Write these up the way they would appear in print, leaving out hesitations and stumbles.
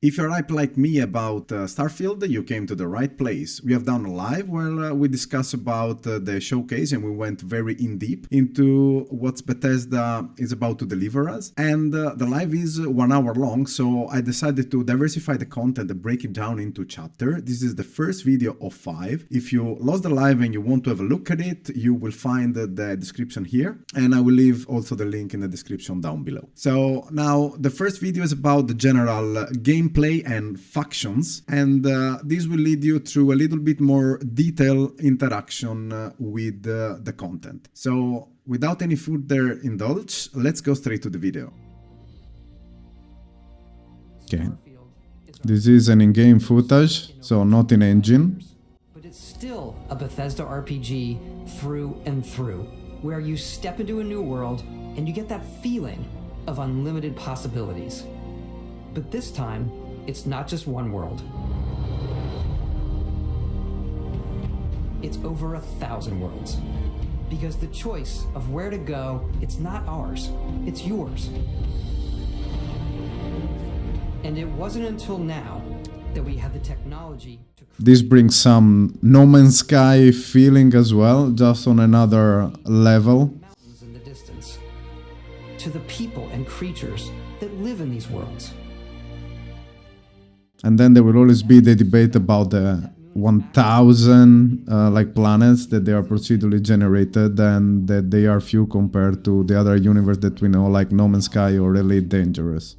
If you're hyped like me about Starfield, you came to the right place. We have done a live where we discuss about the showcase and we went very in deep into what Bethesda is about to deliver us. And the live is 1 hour long, so I decided to diversify the content and break it down into chapter. This is the first video of 5. If you lost the live and you want to have a look at it, you will find the description here, and I will leave also the link in the description down below. So now the first video is about the general gameplay and factions, and this will lead you through a little bit more detailed interaction with the content. So without any further indulge, let's go straight to the video. Okay, this is an in-game footage, so not in engine. But it's still a Bethesda RPG through and through, where you step into a new world and you get that feeling of unlimited possibilities. But this time, it's not just one world. It's over 1,000 worlds. Because the choice of where to go, it's not ours, it's yours. And it wasn't until now that we had the technology to... This brings some No Man's Sky feeling as well, just on another level. Mountains in the distance, to the people and creatures that live in these worlds. And then there will always be the debate about the 1,000 like planets that they are procedurally generated and that they are few compared to the other universe that we know, like No Man's Sky or Elite Dangerous.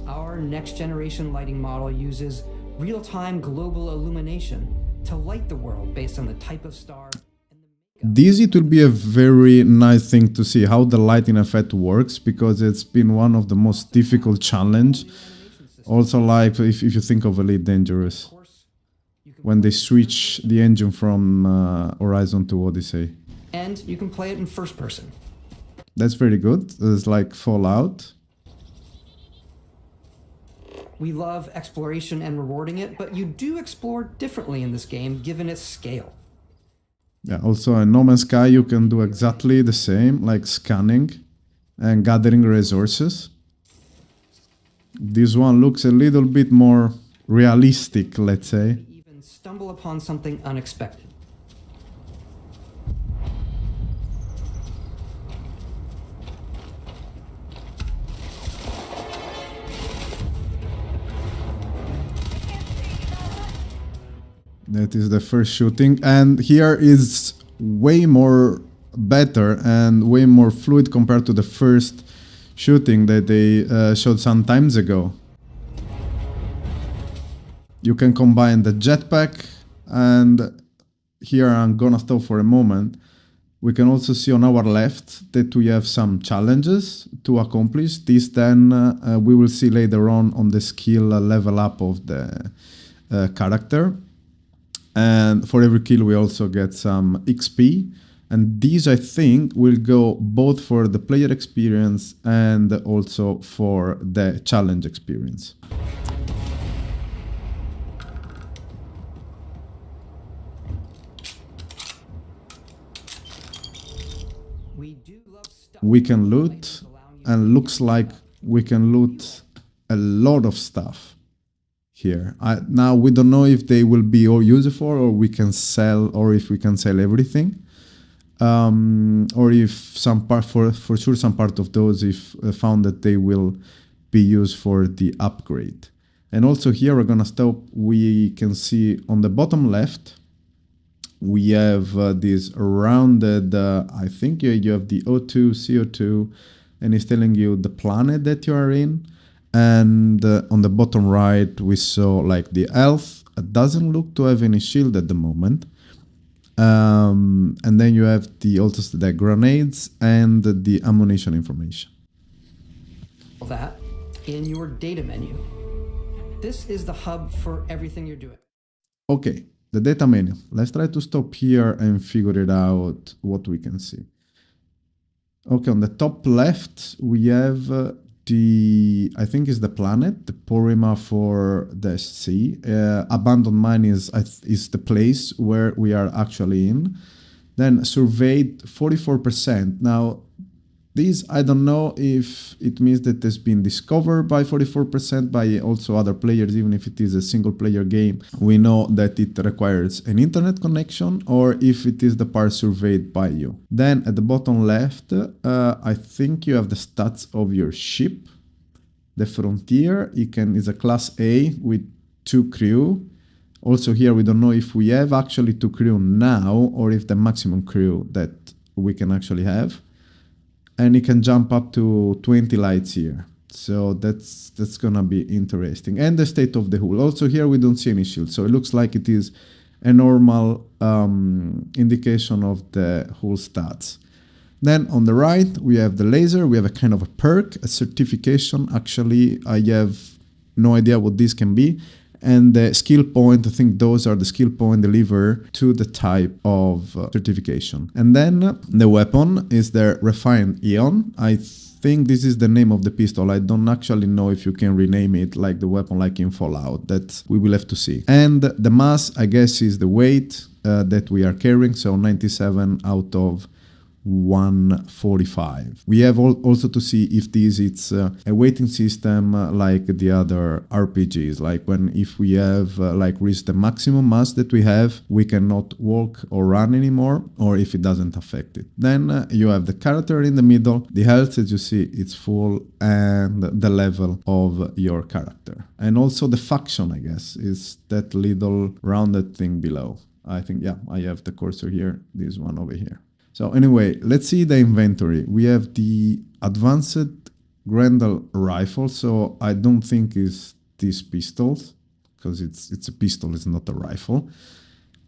Our next generation lighting model uses real-time global illumination to light the world based on the type of star. This it will be a very nice thing to see how the lighting effect works, because it's been one of the most difficult challenge. Also, like if you think of Elite Dangerous, when they switch the engine from Horizon to Odyssey. And you can play it in first person. That's very good. It's like Fallout. We love exploration and rewarding it, but you do explore differently in this game given its scale. Yeah, also in No Man's Sky you can do exactly the same, like scanning and gathering resources. This one looks a little bit more realistic, let's say. Even stumble upon something unexpected. That is the first shooting, and here is way more better and way more fluid compared to the first shooting that they showed some times ago. You can combine the jetpack, and here I'm gonna stop for a moment. We can also see on our left that we have some challenges to accomplish. This then we will see later on the skill level up of the character. And for every kill we also get some XP. And these, I think, will go both for the player experience and also for the challenge experience. We can loot, and looks like we can loot a lot of stuff here. Now we don't know if they will be all useful, or we can sell, or if we can sell everything. Or if some part, for sure some part of those, if found that they will be used for the upgrade. And also here we're gonna stop. We can see on the bottom left we have this rounded, I think you have the O2, CO2, and it's telling you the planet that you are in. And on the bottom right we saw like the health. It doesn't look to have any shield at the moment. And then you have also the grenades and the ammunition information. That in your data menu. This is the hub for everything you're doing. Okay, the data menu. Let's try to stop here and figure it out what we can see. Okay, on the top left we have I think is the planet, the Porima for the sea. Abandoned mine is the place where we are actually in. Then surveyed 44%. Now This, I don't know if it means that it's been discovered by 44% by also other players, even if it is a single player game. We know that it requires an internet connection, or if it is the part surveyed by you. Then at the bottom left, I think you have the stats of your ship. The Frontier is a class A with 2 crew. Also here we don't know if we have actually 2 crew now, or if the maximum crew that we can actually have. And it can jump up to 20 lights here. So that's gonna be interesting. And the state of the hull. Also here we don't see any shield. So it looks like it is a normal indication of the hull stats. Then on the right, we have the laser. We have a kind of a perk, a certification. Actually, I have no idea what this can be. And the skill point, I think those are the skill point delivered to the type of certification. And then the weapon is the Refined Ion. I think this is the name of the pistol. I don't actually know if you can rename it like the weapon like in Fallout. That we will have to see. And the mass, I guess, is the weight that we are carrying. So 97 out of 145. We have also to see if it's a weighting system like the other RPGs, like if we have reached the maximum mass that we have, we cannot walk or run anymore, or if it doesn't affect it. Then you have the character in the middle, the health, as you see, it's full, and the level of your character. And also the faction, I guess, is that little rounded thing below. I think, yeah, I have the cursor here, this one over here. So anyway, let's see the inventory. We have the advanced Grendel rifle. So I don't think it's these pistols, because it's a pistol, it's not a rifle.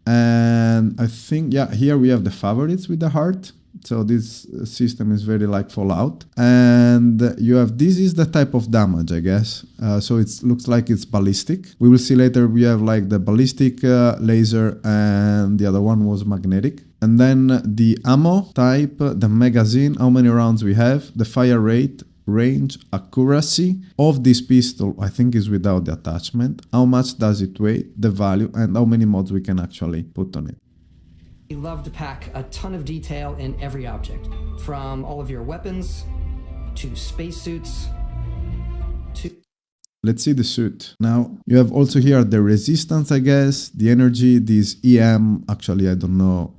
And I think, yeah, here we have the favorites with the heart. So this system is very like Fallout. And you have, this is the type of damage, I guess. So it looks like it's ballistic. We will see later we have like the ballistic laser, and the other one was magnetic. And then the ammo type, the magazine, how many rounds we have, the fire rate, range, accuracy of this pistol, I think is without the attachment. How much does it weigh, the value, and how many mods we can actually put on it. We love to pack a ton of detail in every object, from all of your weapons to spacesuits to... Let's see the suit. Now, you have also here the resistance, I guess, the energy, this EM, actually I don't know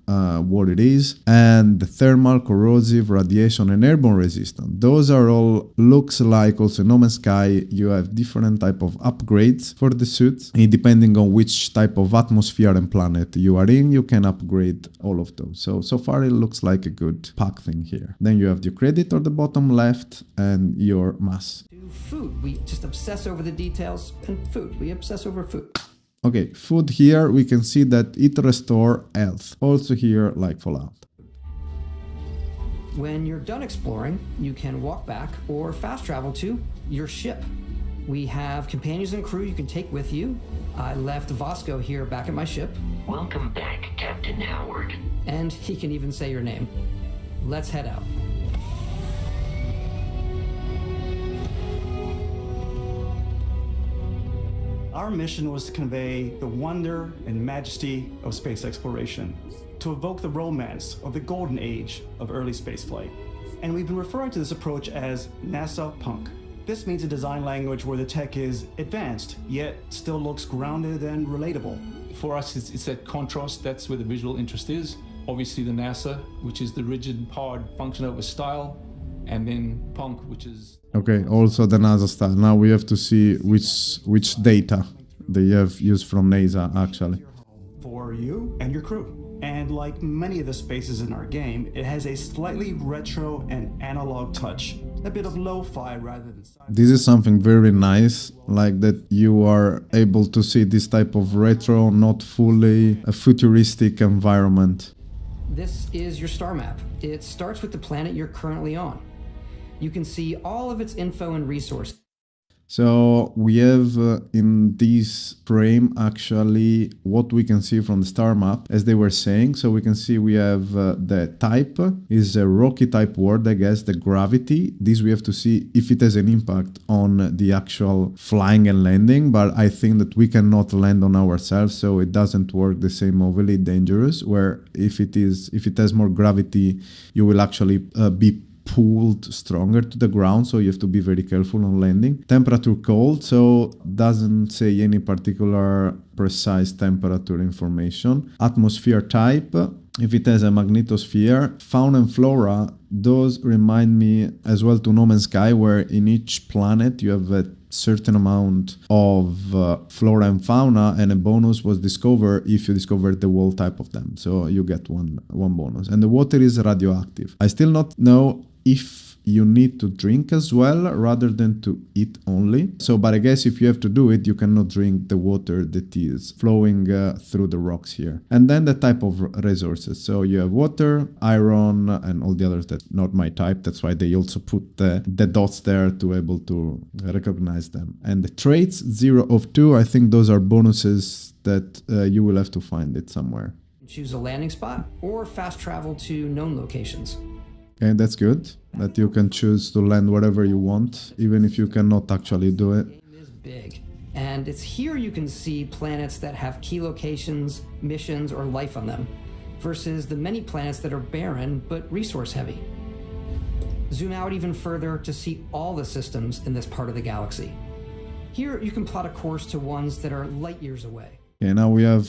what it is, and the thermal, corrosive, radiation, and airborne resistance. Those are all, looks like also No Man's Sky, you have different type of upgrades for the suits. And depending on which type of atmosphere and planet you are in, you can upgrade all of those. So far it looks like a good pack thing here. Then you have your credit on the bottom left and your mass. Food, we just obsess over the details, and food, we obsess over food. Okay, food here, we can see that it restores health. Also here, like Fallout. When you're done exploring, you can walk back or fast travel to your ship. We have companions and crew you can take with you. I left Vasco here back at my ship. Welcome back, Captain Howard. And he can even say your name. Let's head out. Our mission was to convey the wonder and majesty of space exploration, to evoke the romance of the golden age of early spaceflight. And we've been referring to this approach as NASA Punk. This means a design language where the tech is advanced, yet still looks grounded and relatable. For us, it's that contrast, that's where the visual interest is. Obviously the NASA, which is the rigid, hard function over style, and then Punk, which is... Okay, also the NASA style. Now we have to see which data they have used from NASA, actually. For you and your crew. And like many of the spaces in our game, it has a slightly retro and analog touch. A bit of lo-fi rather than... This is something very nice, like that you are able to see this type of retro, not fully a futuristic environment. This is your star map. It starts with the planet you're currently on. You can see all of its info and resources. So we have in this frame actually what we can see from the star map, as they were saying. So we can see we have the type is a rocky type world, I guess, the gravity. This we have to see if it has an impact on the actual flying and landing, but I think that we cannot land on ourselves, so it doesn't work the same overly dangerous, where if it has more gravity, you will actually be pulled stronger to the ground, so you have to be very careful on landing. Temperature cold, so doesn't say any particular precise temperature information. Atmosphere type, if it has a magnetosphere. Fauna and flora, those remind me as well to No Man's Sky, where in each planet you have a certain amount of flora and fauna, and a bonus was discovered if you discovered the whole type of them, so you get one bonus. And the water is radioactive. I still not know if you need to drink as well rather than to eat only. So, but I guess if you have to do it, you cannot drink the water that is flowing through the rocks here. And then the type of resources. So you have water, iron, and all the others that not my type. That's why they also put the dots there to able to recognize them. And the traits, 0 of 2, I think those are bonuses that you will have to find it somewhere. Choose a landing spot or fast travel to known locations. Okay, that's good, that you can choose to land wherever you want, even if you cannot actually do it. The game is big, and it's here you can see planets that have key locations, missions, or life on them, versus the many planets that are barren but resource heavy. Zoom out even further to see all the systems in this part of the galaxy. Here you can plot a course to ones that are light years away. Okay, now we have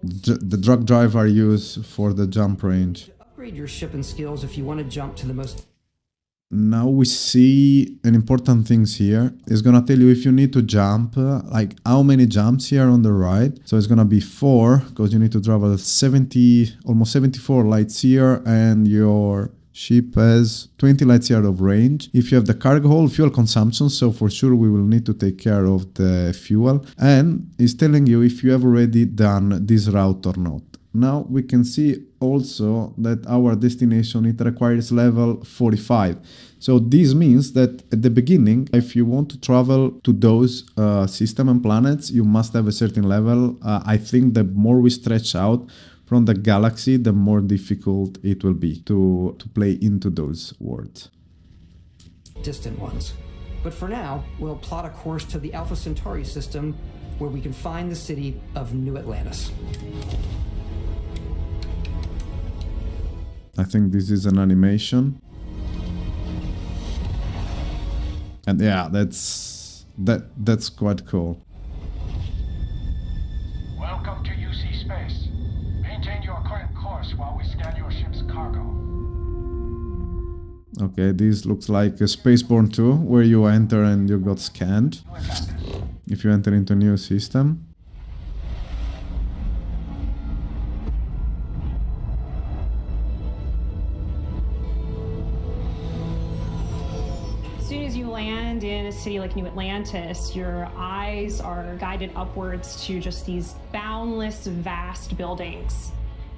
the drug drive are used for the jump range. Upgrade your ship and skills if you want to jump to the most. Now we see an important things here. It's gonna tell you if you need to jump, like how many jumps here on the right. So it's gonna be 4, because you need to travel 70, almost 74 lights year, and your ship has 20 lights year of range. If you have the cargo hold, fuel consumption, so for sure we will need to take care of the fuel. And it's telling you if you have already done this route or not. Now we can see also that our destination, it requires level 45. So this means that at the beginning, if you want to travel to those system and planets, you must have a certain level. I think the more we stretch out from the galaxy, the more difficult it will be to play into those worlds. Distant ones. But for now, we'll plot a course to the Alpha Centauri system where we can find the city of New Atlantis. I think this is an animation. And yeah, that's quite cool. Welcome to UC Space. Maintain your current course while we scan your ship's cargo. Okay, this looks like a Spaceborne 2, where you enter and you got scanned. If you enter into a new system. As soon as you land in a city like New Atlantis, your eyes are guided upwards to just these boundless, vast buildings.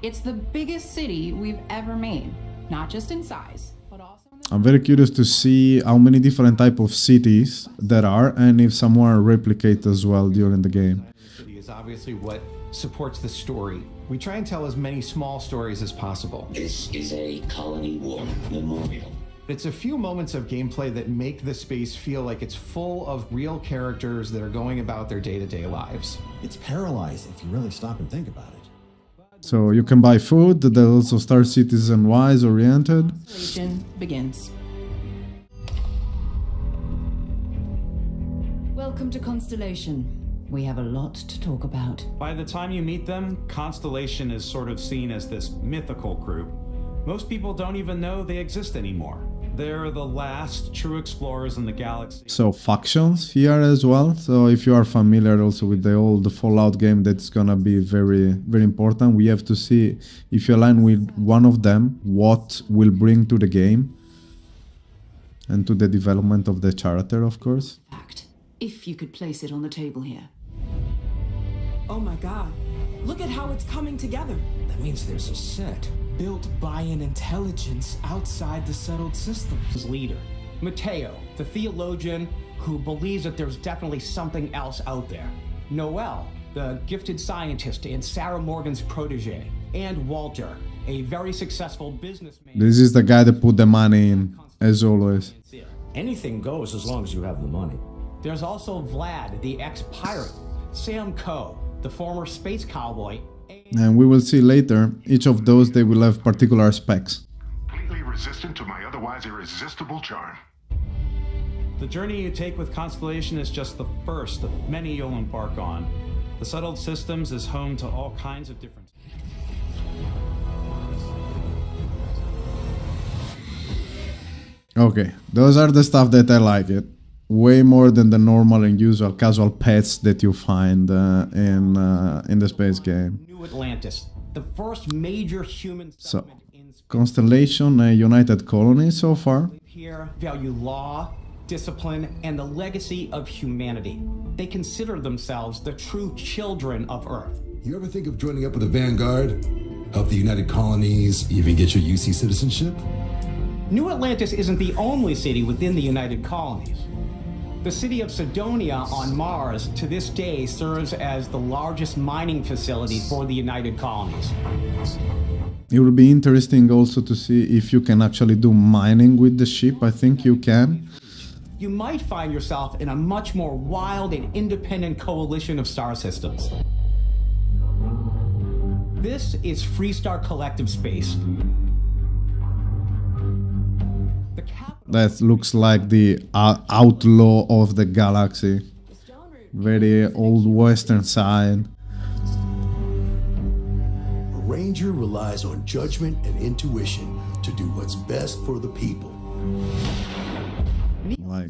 It's the biggest city we've ever made, not just in size, but also in the... I'm very curious to see how many different type of cities there are, and if some are replicate as well during the game. The city is obviously what supports the story. We try and tell as many small stories as possible. This is a Colony War memorial. It's a few moments of gameplay that make the space feel like it's full of real characters that are going about their day-to-day lives. It's paralyzing if you really stop and think about it. So you can buy food. There's also Star Citizen Wise oriented. Constellation begins. Welcome to Constellation. We have a lot to talk about. By the time you meet them, Constellation is sort of seen as this mythical group. Most people don't even know they exist anymore. They're the last true explorers in the galaxy. So factions here as well. So if you are familiar also with the old Fallout game, that's gonna be very, very important. We have to see if you align with one of them, what will bring to the game and to the development of the character, of course. Fact, if you could place it on the table here. Oh my god, look at how it's coming together. That means there's a set built by an intelligence outside the settled system. His leader, Matteo, the theologian who believes that there's definitely something else out there. Noel, the gifted scientist and Sarah Morgan's protege. And Walter, a very successful businessman. This is the guy that put the money in, as always. Anything goes as long as you have the money. There's also Vlad, the ex-pirate. Sam Coe, the former space cowboy. And we will see later, each of those, they will have particular specs. Completely resistant to my otherwise irresistible charm. The journey you take with Constellation is just the first of many you'll embark on. The Settled Systems is home to all kinds of different... Okay, those are the stuff that I like it. Way more than the normal and usual casual pets that you find in the space game. New Atlantis, the first major human settlement in space. Constellation, a united colony so far. Here, value law, discipline, and the legacy of humanity. They consider themselves the true children of Earth. You ever think of joining up with the Vanguard? Help the United Colonies, even get your UC citizenship? New Atlantis isn't the only city within the United Colonies. The city of Sidonia on Mars to this day serves as the largest mining facility for the United Colonies. It will be interesting also to see if you can actually do mining with the ship. I think you can. You might find yourself in a much more wild and independent coalition of star systems. This is Freestar Collective Space. That looks like the outlaw of the galaxy. Very old western side. A ranger relies on judgment and intuition to do what's best for the people.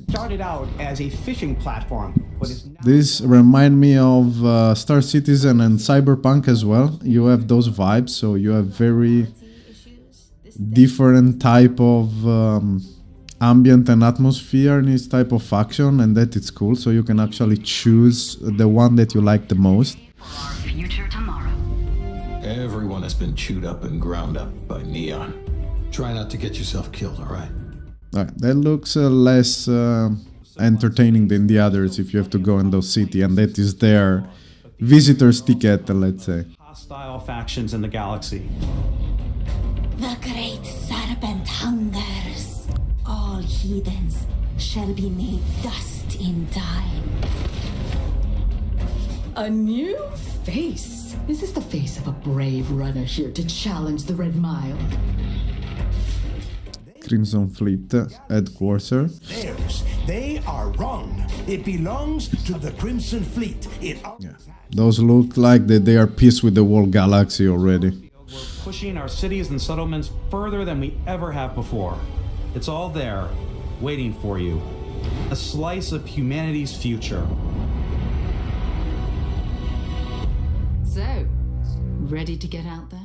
Started out as a fishing platform, but is now... This remind me of Star Citizen and Cyberpunk as well. You have those vibes, so you have very different type of ambient and atmosphere in this type of faction, and that it's cool, so you can actually choose the one that you like the most. For our future tomorrow. Everyone has been chewed up and ground up by Neon. Try not to get yourself killed, alright? Alright, that looks less entertaining than the others if you have to go in those cities, and that is their visitor's ticket, let's say. Hostile factions in the galaxy. The great serpent hungers. All heathens shall be made dust in time. A new face? Is this the face of a brave runner here to challenge the Red Mile? Crimson Fleet headquarters. Theirs. They are wrong. It belongs to the Crimson Fleet. Those look like that they are peace with the whole galaxy already. We're pushing our cities and settlements further than we ever have before. It's all there, waiting for you. A slice of humanity's future. So, ready to get out there?